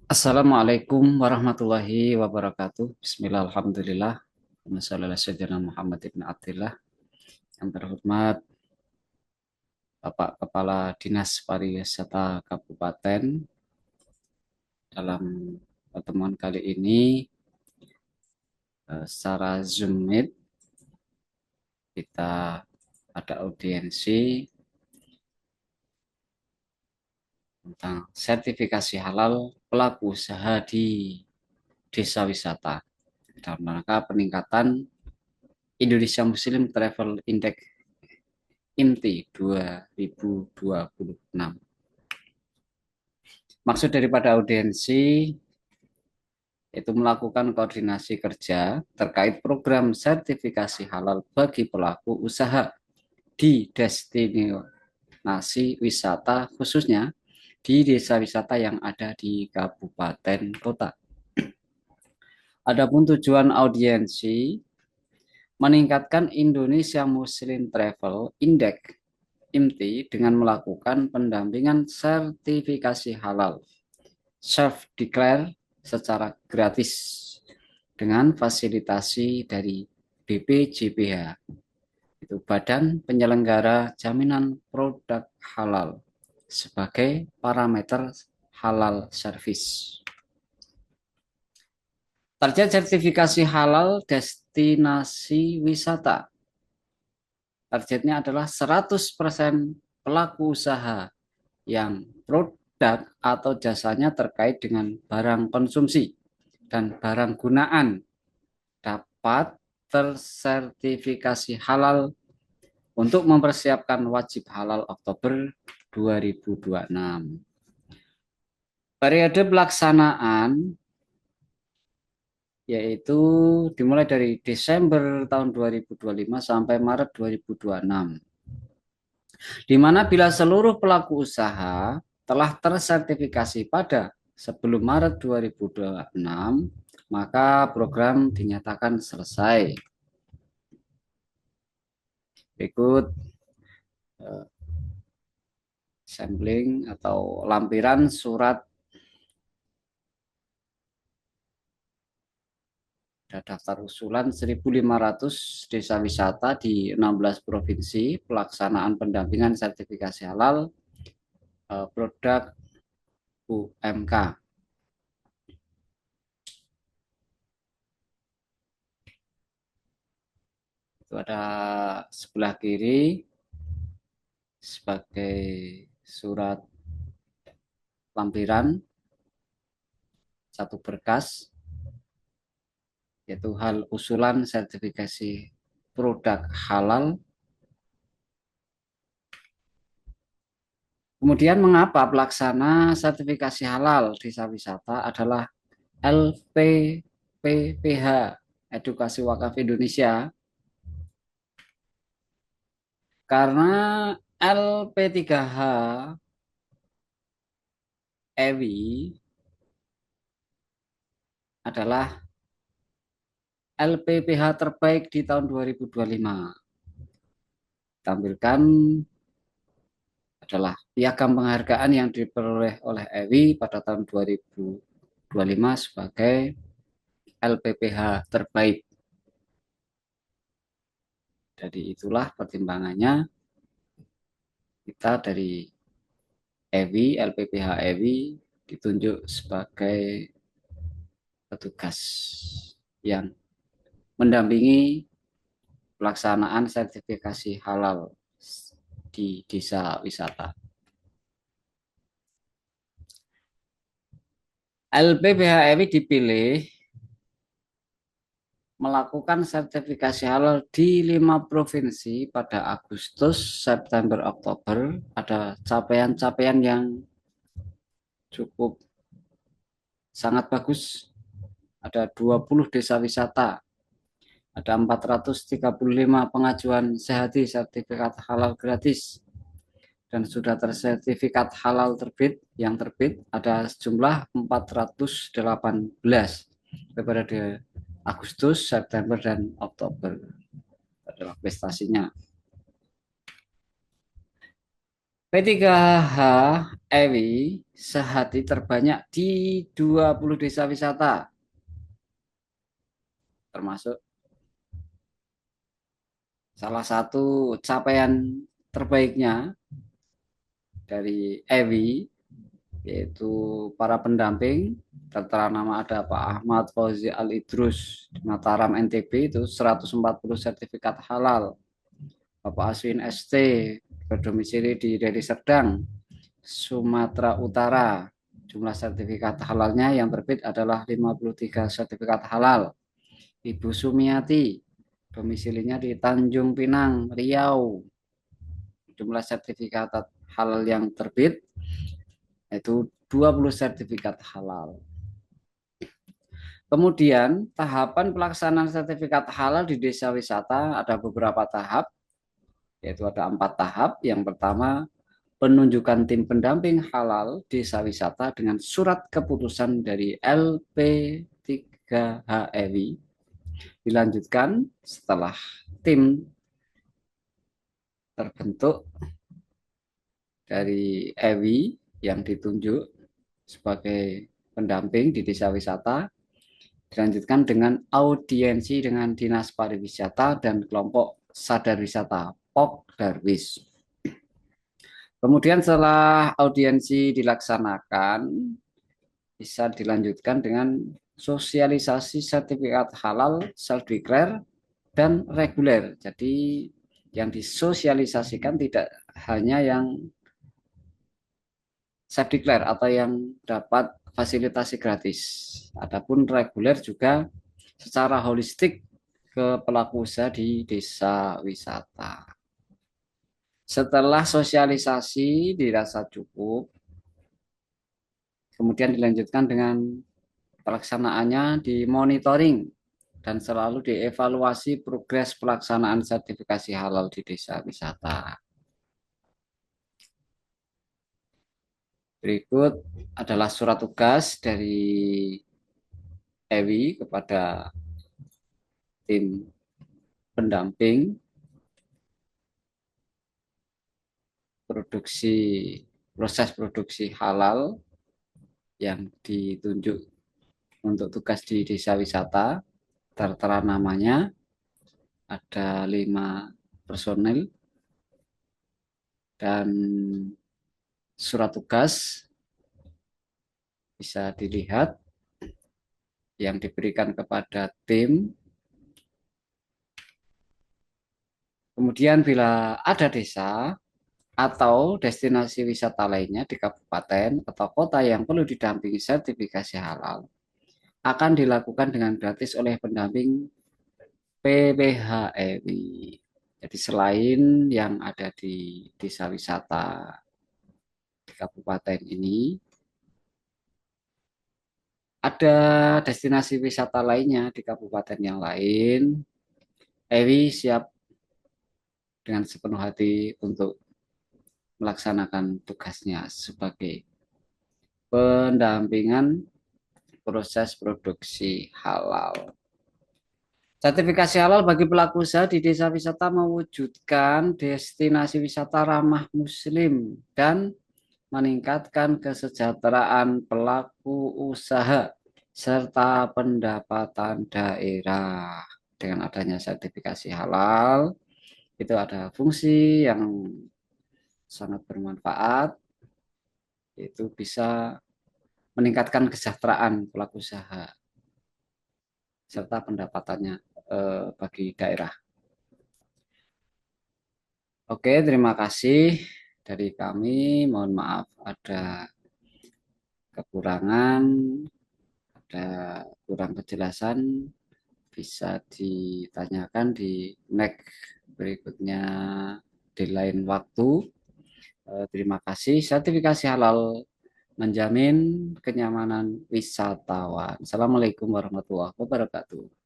Assalamualaikum warahmatullahi wabarakatuh. Bismillah, alhamdulillah. Wassalamualaikum Muhammad ibn Abdillah. Yang terhormat Bapak Kepala Dinas Pariwisata Kabupaten, dalam pertemuan kali ini secara Zoom Meet kita ada audiensi tentang sertifikasi halal pelaku usaha di desa wisata dalam rangka peningkatan Indonesia Muslim Travel Index IMTI 2026. Maksud daripada audiensi itu melakukan koordinasi kerja terkait program sertifikasi halal bagi pelaku usaha di destinasi wisata, khususnya di desa wisata yang ada di kabupaten kota. Adapun tujuan audiensi meningkatkan Indonesia Muslim Travel Index IMTI dengan melakukan pendampingan sertifikasi halal self declare secara gratis dengan fasilitasi dari BPJPH, itu Badan Penyelenggara Jaminan Produk Halal, sebagai parameter halal service. Target sertifikasi halal destinasi wisata. Targetnya adalah 100% pelaku usaha yang produk atau jasanya terkait dengan barang konsumsi dan barang gunaan dapat tersertifikasi halal untuk mempersiapkan wajib halal Oktober 2026. Periode pelaksanaan yaitu dimulai dari Desember tahun 2025 sampai Maret 2026. Di mana bila seluruh pelaku usaha telah tersertifikasi pada sebelum Maret 2026, maka program dinyatakan selesai. Berikut sampling atau lampiran surat daftar usulan 1.500 desa wisata di 16 provinsi, pelaksanaan pendampingan sertifikasi halal produk UMK. Itu ada sebelah kiri sebagai surat lampiran satu berkas, yaitu hal usulan sertifikasi produk halal. Kemudian mengapa pelaksana sertifikasi halal desa wisata adalah LPPPH, Edukasi Wakaf Indonesia? Karena LP3H EWI adalah LPPH terbaik di tahun 2025. Tampilkan adalah piagam penghargaan yang diperoleh oleh EWI pada tahun 2025 sebagai LPPH terbaik. Jadi itulah pertimbangannya kita dari EWI, LPPH EWI ditunjuk sebagai petugas yang mendampingi pelaksanaan sertifikasi halal di desa wisata. LPPHMI dipilih melakukan sertifikasi halal di 5 provinsi pada Agustus, September, Oktober. Ada capaian-capaian yang cukup sangat bagus. Ada 20 desa wisata, ada 435 pengajuan sehati sertifikat halal gratis, dan sudah tersertifikat halal terbit yang terbit ada sejumlah 418 pada Agustus, September, dan Oktober adalah prestasinya. P3H EWI sehati terbanyak di 20 desa wisata, termasuk salah satu capaian terbaiknya dari EWI yaitu para pendamping. Tertera nama ada Pak Ahmad Fauzi Al Idrus di Mataram NTB, itu 140 sertifikat halal. Bapak Aswin ST berdomisili di Deli Serdang, Sumatera Utara. Jumlah sertifikat halalnya yang terbit adalah 53 sertifikat halal. Ibu Sumiati domisilinya di Tanjung Pinang, Riau. Jumlah sertifikat halal yang terbit yaitu 20 sertifikat halal. Kemudian tahapan pelaksanaan sertifikat halal di desa wisata ada beberapa tahap, yaitu ada 4 tahap. Yang pertama, penunjukan tim pendamping halal desa wisata dengan surat keputusan dari LP3HEWI. Dilanjutkan setelah tim terbentuk dari EWI yang ditunjuk sebagai pendamping di desa wisata, dilanjutkan dengan audiensi dengan Dinas Pariwisata dan kelompok sadar wisata POK Darwis. Kemudian setelah audiensi dilaksanakan, bisa dilanjutkan dengan sosialisasi sertifikat halal, self-declare, dan reguler. Jadi yang disosialisasikan tidak hanya yang self-declare atau yang dapat fasilitasi gratis. Adapun reguler juga secara holistik ke pelaku usaha di desa wisata. Setelah sosialisasi dirasa cukup, kemudian dilanjutkan dengan pelaksanaannya di monitoring dan selalu dievaluasi progres pelaksanaan sertifikasi halal di desa wisata. Berikut adalah surat tugas dari EWI kepada tim pendamping produksi proses produksi halal yang ditunjuk untuk tugas di desa wisata. Tertera namanya, ada 5 personel, dan surat tugas bisa dilihat yang diberikan kepada tim. Kemudian bila ada desa atau destinasi wisata lainnya di kabupaten atau kota yang perlu didampingi sertifikasi halal, akan dilakukan dengan gratis oleh pendamping PPHEWI. Jadi selain yang ada di desa wisata di kabupaten ini, ada destinasi wisata lainnya di kabupaten yang lain, EWI siap dengan sepenuh hati untuk melaksanakan tugasnya sebagai pendampingan proses produksi halal. Sertifikasi halal bagi pelaku usaha di desa wisata mewujudkan destinasi wisata ramah muslim dan meningkatkan kesejahteraan pelaku usaha serta pendapatan daerah. Dengan adanya sertifikasi halal, itu ada fungsi yang sangat bermanfaat, itu bisa meningkatkan kesejahteraan pelaku usaha serta pendapatannya bagi daerah. Oke, terima kasih dari kami. Mohon maaf ada kekurangan, ada kurang kejelasan, bisa ditanyakan di next berikutnya di lain waktu. Terima kasih. Sertifikasi halal menjamin kenyamanan wisatawan. Assalamualaikum warahmatullahi wabarakatuh.